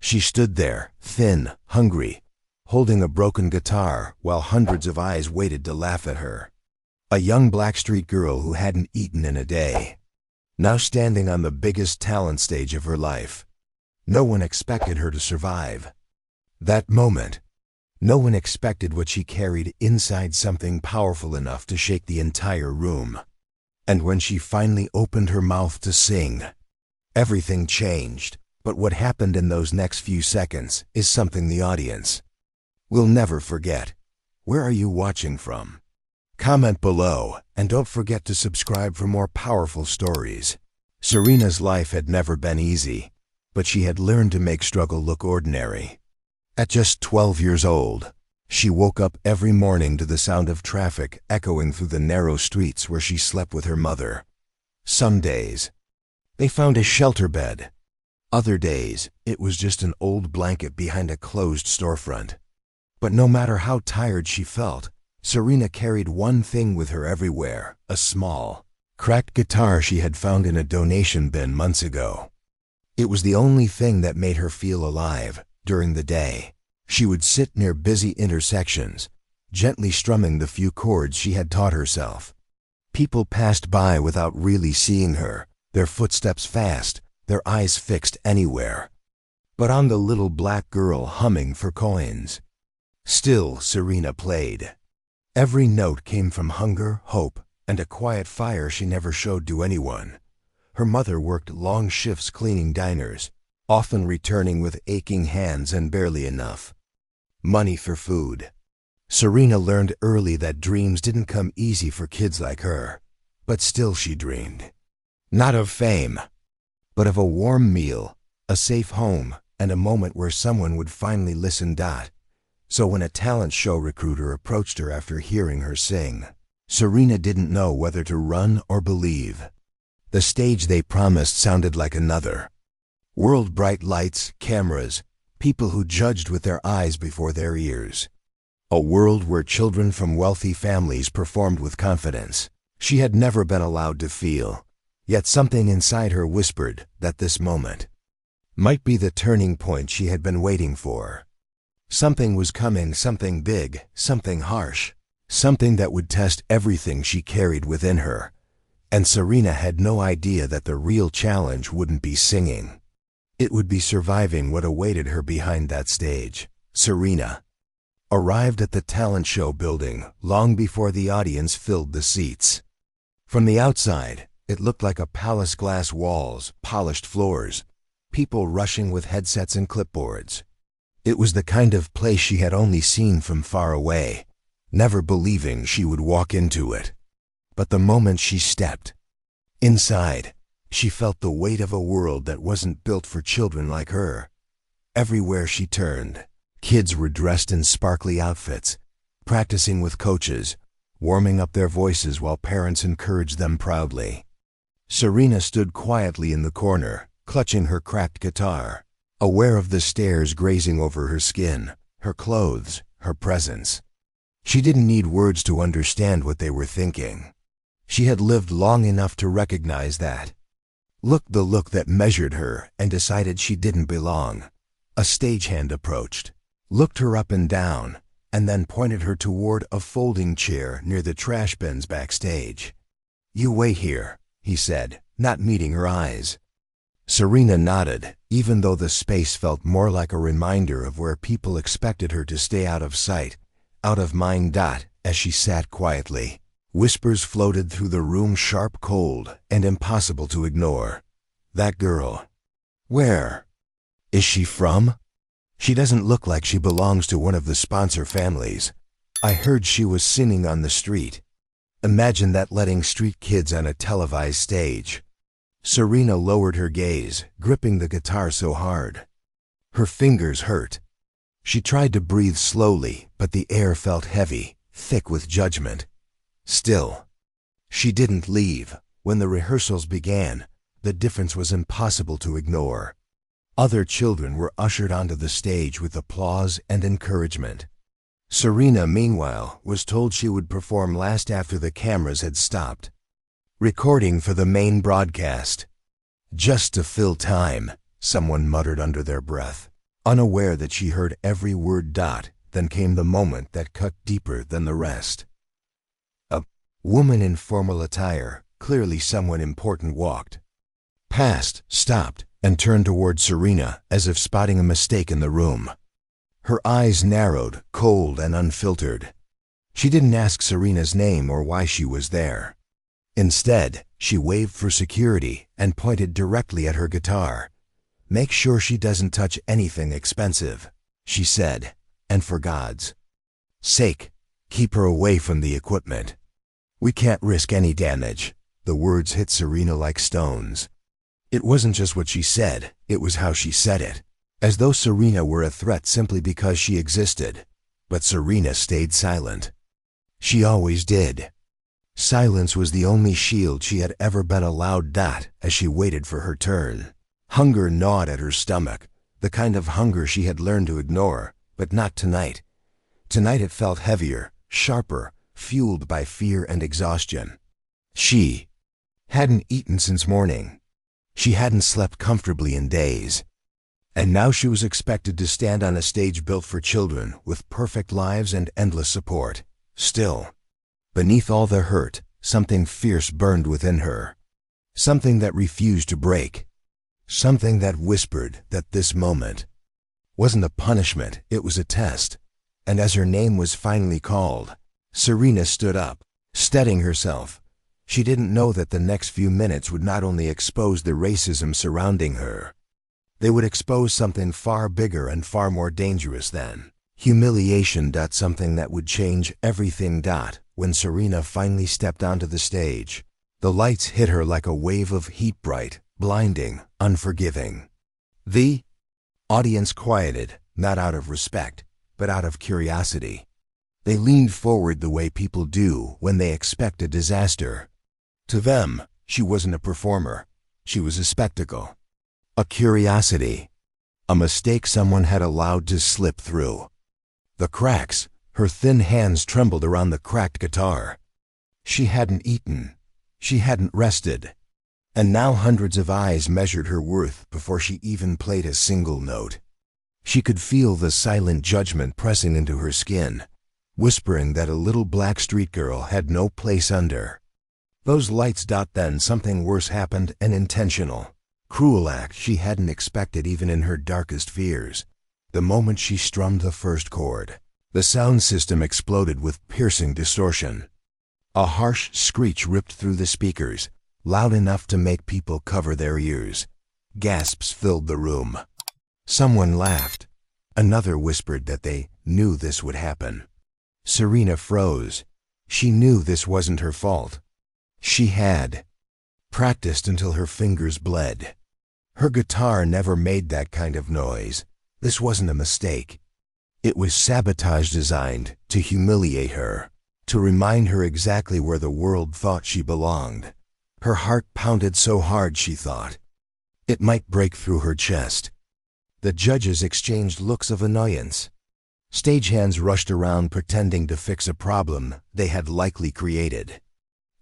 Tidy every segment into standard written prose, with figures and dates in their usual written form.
She stood there, thin, hungry, holding a broken guitar while hundreds of eyes waited to laugh at her. A young Blackstreet girl who hadn't eaten in a day, now standing on the biggest talent stage of her life. No one expected her to survive. That moment, no one expected what she carried inside, something powerful enough to shake the entire room. And when she finally opened her mouth to sing, everything changed. But what happened in those next few seconds is something the audience will never forget. Where are you watching from? Comment below, and don't forget to subscribe for more powerful stories. Serena's life had never been easy, but she had learned to make struggle look ordinary. At just 12 years old, she woke up every morning to the sound of traffic echoing through the narrow streets where she slept with her mother. Some days, they found a shelter bed. Other days, it was just an old blanket behind a closed storefront. But no matter how tired she felt, Serena carried one thing with her everywhere: a small, cracked guitar she had found in a donation bin months ago. It was the only thing that made her feel alive. During the day, she would sit near busy intersections, gently strumming the few chords she had taught herself. People passed by without really seeing her, their footsteps fast, their eyes fixed anywhere but on the little black girl humming for coins. Still, Serena played. Every note came from hunger, hope, and a quiet fire she never showed to anyone. Her mother worked long shifts cleaning diners, often returning with aching hands and barely enough money for food. Serena learned early that dreams didn't come easy for kids like her, but still she dreamed. Not of fame, but of a warm meal, a safe home, and a moment where someone would finally listen. So when a talent show recruiter approached her after hearing her sing, Serena didn't know whether to run or believe. The stage they promised sounded like another world: bright lights, cameras, people who judged with their eyes before their ears. A world where children from wealthy families performed with confidence she had never been allowed to feel. Yet something inside her whispered that this moment might be the turning point she had been waiting for. Something was coming, something big, something harsh, something that would test everything she carried within her. And Serena had no idea that the real challenge wouldn't be singing. It would be surviving what awaited her behind that stage. Serena arrived at the talent show building long before the audience filled the seats. From the outside, it looked like a palace: glass walls, polished floors, people rushing with headsets and clipboards. It was the kind of place she had only seen from far away, never believing she would walk into it. But the moment she stepped inside, she felt the weight of a world that wasn't built for children like her. Everywhere she turned, kids were dressed in sparkly outfits, practicing with coaches, warming up their voices while parents encouraged them proudly. Serena stood quietly in the corner, clutching her cracked guitar, aware of the stares grazing over her skin, her clothes, her presence. She didn't need words to understand what they were thinking. She had lived long enough to recognize that. The look that measured her and decided she didn't belong. A stagehand approached, looked her up and down, and then pointed her toward a folding chair near the trash bins backstage. "You wait here," he said, not meeting her eyes. Serena nodded, even though the space felt more like a reminder of where people expected her to stay out of sight, out of mind. As she sat quietly, whispers floated through the room, sharp, cold, and impossible to ignore. "That girl. Where is she from? She doesn't look like she belongs to one of the sponsor families. I heard she was singing on the street." Imagine that, letting street kids on a televised stage. Serena lowered her gaze, gripping the guitar so hard. Her fingers hurt. She tried to breathe slowly, but the air felt heavy, thick with judgment. Still, she didn't leave. When the rehearsals began, the difference was impossible to ignore. Other children were ushered onto the stage with applause and encouragement. Serena, meanwhile, was told she would perform last after the cameras had stopped recording for the main broadcast. "Just to fill time," someone muttered under their breath. unaware that she heard every word. Then came the moment that cut deeper than the rest. A woman in formal attire, clearly someone important, walked past, stopped, and turned toward Serena as if spotting a mistake in the room. Her eyes narrowed, cold and unfiltered. She didn't ask Serena's name or why she was there. Instead, she waved for security and pointed directly at her guitar. "Make sure she doesn't touch anything expensive," she said, "and for God's sake, keep her away from the equipment. We can't risk any damage." The words hit Serena like stones. It wasn't just what she said, it was how she said it. As though Serena were a threat simply because she existed. But Serena stayed silent. She always did. Silence was the only shield she had ever been allowed. As she waited for her turn, hunger gnawed at her stomach, the kind of hunger she had learned to ignore, but not tonight. Tonight it felt heavier, sharper, fueled by fear and exhaustion. She hadn't eaten since morning. She hadn't slept comfortably in days. And now she was expected to stand on a stage built for children with perfect lives and endless support. Still, beneath all the hurt, something fierce burned within her. Something that refused to break. Something that whispered that this moment wasn't a punishment, it was a test. And as her name was finally called, Serena stood up, steadying herself. She didn't know that the next few minutes would not only expose the racism surrounding her, they would expose something far bigger and far more dangerous than humiliation. Something that would change everything. When Serena finally stepped onto the stage, the lights hit her like a wave of heat, bright, blinding, unforgiving. The audience quieted, not out of respect, but out of curiosity. They leaned forward the way people do when they expect a disaster. To them, she wasn't a performer. She was a spectacle. A curiosity. A mistake someone had allowed to slip through the cracks. Her thin hands trembled around the cracked guitar. She hadn't eaten. She hadn't rested. And now hundreds of eyes measured her worth before she even played a single note. She could feel the silent judgment pressing into her skin, whispering that a little black street girl had no place under those lights. Then something worse happened, an intentional, cruel act she hadn't expected even in her darkest fears. The moment she strummed the first chord, the sound system exploded with piercing distortion. A harsh screech ripped through the speakers, loud enough to make people cover their ears. Gasps filled the room. Someone laughed. Another whispered that they knew this would happen. Serena froze. She knew this wasn't her fault. She had practiced until her fingers bled. Her guitar never made that kind of noise. This wasn't a mistake. It was sabotage designed to humiliate her, to remind her exactly where the world thought she belonged. Her heart pounded so hard she thought it might break through her chest. The judges exchanged looks of annoyance. Stagehands rushed around pretending to fix a problem they had likely created.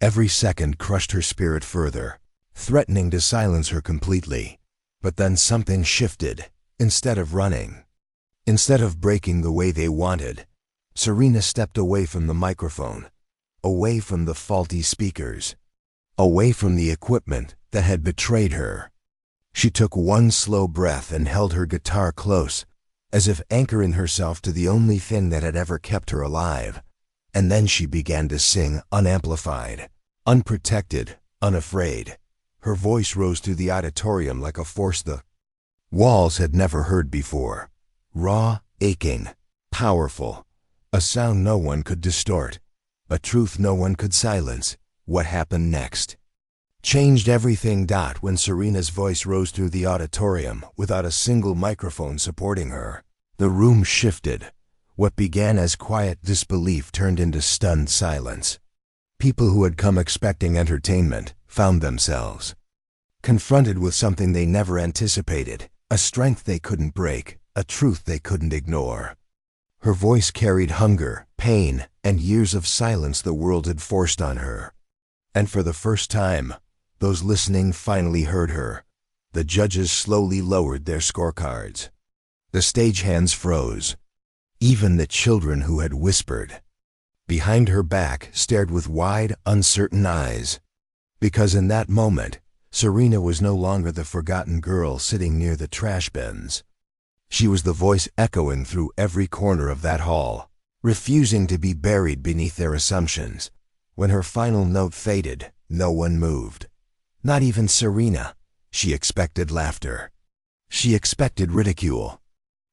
Every second crushed her spirit further, threatening to silence her completely. But then something shifted. Instead of running, instead of breaking the way they wanted, Serena stepped away from the microphone, away from the faulty speakers, away from the equipment that had betrayed her. She took one slow breath and held her guitar close, as if anchoring herself to the only thing that had ever kept her alive. And then she began to sing, unamplified, unprotected, unafraid. Her voice rose through the auditorium like a force the walls had never heard before. Raw, aching, powerful. A sound no one could distort. A truth no one could silence. What happened next changed everything. When Serena's voice rose through the auditorium without a single microphone supporting her, the room shifted. What began as quiet disbelief turned into stunned silence. People who had come expecting entertainment found themselves confronted with something they never anticipated, a strength they couldn't break, a truth they couldn't ignore. Her voice carried hunger, pain, and years of silence the world had forced on her. And for the first time, those listening finally heard her. The judges slowly lowered their scorecards. The stagehands froze. Even the children who had whispered behind her back stared with wide, uncertain eyes. Because in that moment, Serena was no longer the forgotten girl sitting near the trash bins. She was the voice echoing through every corner of that hall, refusing to be buried beneath their assumptions. When her final note faded, no one moved. Not even Serena. She expected laughter. She expected ridicule.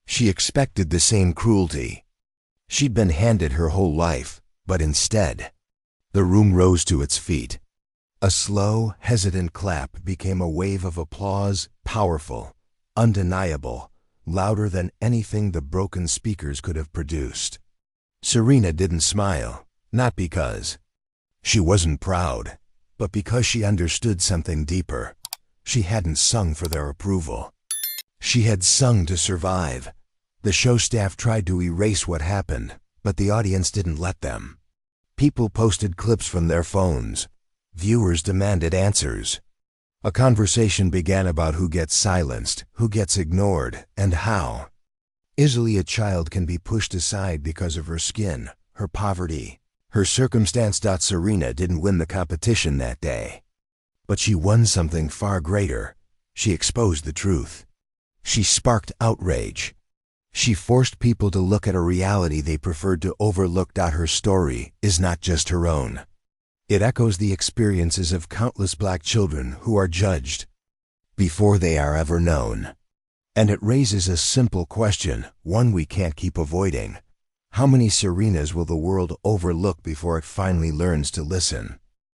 She expected the same cruelty she'd been handed her whole life, but instead, the room rose to its feet. A slow, hesitant clap became a wave of applause, powerful, undeniable, louder than anything the broken speakers could have produced. Serena didn't smile, not because she wasn't proud, but because she understood something deeper. She hadn't sung for their approval. She had sung to survive. The show staff tried to erase what happened, but the audience didn't let them. People posted clips from their phones. Viewers demanded answers. A conversation began about who gets silenced, who gets ignored, and how easily a child can be pushed aside because of her skin, her poverty, her circumstance. Serena didn't win the competition that day. But she won something far greater. She exposed the truth. She sparked outrage. She forced people to look at a reality they preferred to overlook. Her story is not just her own. It echoes the experiences of countless black children who are judged before they are ever known. And it raises a simple question, one we can't keep avoiding. How many Serenas will the world overlook before it finally learns to listen?